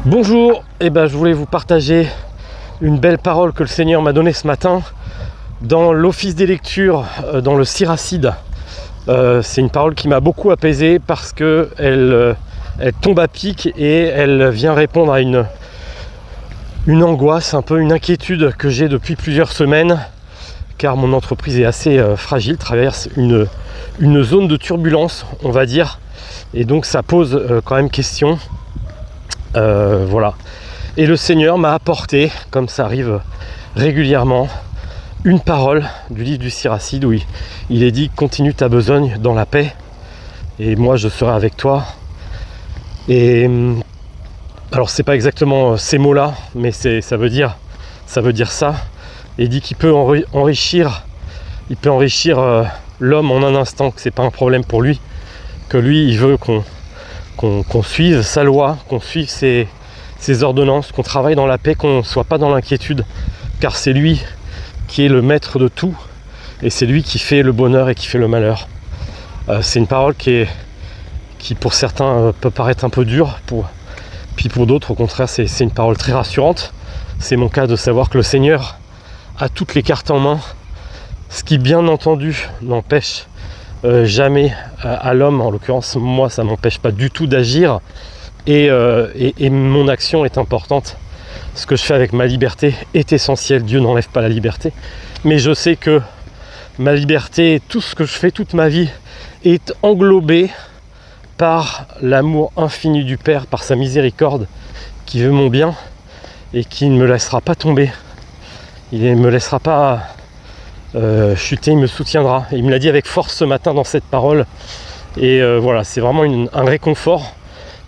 Bonjour, je voulais vous partager une belle parole que le Seigneur m'a donnée ce matin dans l'office des lectures dans le Siracide. C'est une parole qui m'a beaucoup apaisé parce que elle tombe à pic et elle vient répondre à une angoisse, un peu une inquiétude que j'ai depuis plusieurs semaines, car mon entreprise est assez fragile, traverse une zone de turbulence, on va dire, et donc ça pose quand même question. Voilà. Et le Seigneur m'a apporté, comme ça arrive régulièrement, une parole du livre du Siracide où il est dit: continue ta besogne dans la paix et moi je serai avec toi. Et alors c'est pas exactement ces mots là, mais ça veut dire ça. Et il dit qu'il peut enrichir l'homme en un instant, que c'est pas un problème pour lui, que lui il veut qu'on suive sa loi, qu'on suive ses ordonnances, qu'on travaille dans la paix, qu'on ne soit pas dans l'inquiétude, car c'est lui qui est le maître de tout, et c'est lui qui fait le bonheur et qui fait le malheur. C'est une parole qui pour certains peut paraître un peu dure, puis pour d'autres au contraire c'est une parole très rassurante. C'est mon cas de savoir que le Seigneur a toutes les cartes en main, ce qui bien entendu n'empêche jamais à l'homme, en l'occurrence moi ça m'empêche pas du tout d'agir, et mon action est importante. Ce que je fais avec ma liberté est essentiel. Dieu n'enlève pas la liberté, mais je sais que ma liberté, tout ce que je fais, toute ma vie est englobé par l'amour infini du Père, par sa miséricorde qui veut mon bien et qui ne me laissera pas tomber. Il ne me laissera pas chuter, il me soutiendra. Et il me l'a dit avec force ce matin dans cette parole. Et voilà, c'est vraiment un réconfort.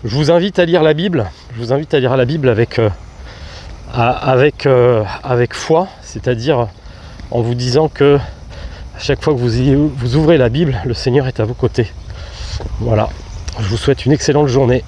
Je vous invite à lire la Bible. Je vous invite à lire la Bible avec foi, c'est-à-dire en vous disant que à chaque fois que vous ouvrez la Bible, le Seigneur est à vos côtés. Voilà, je vous souhaite une excellente journée.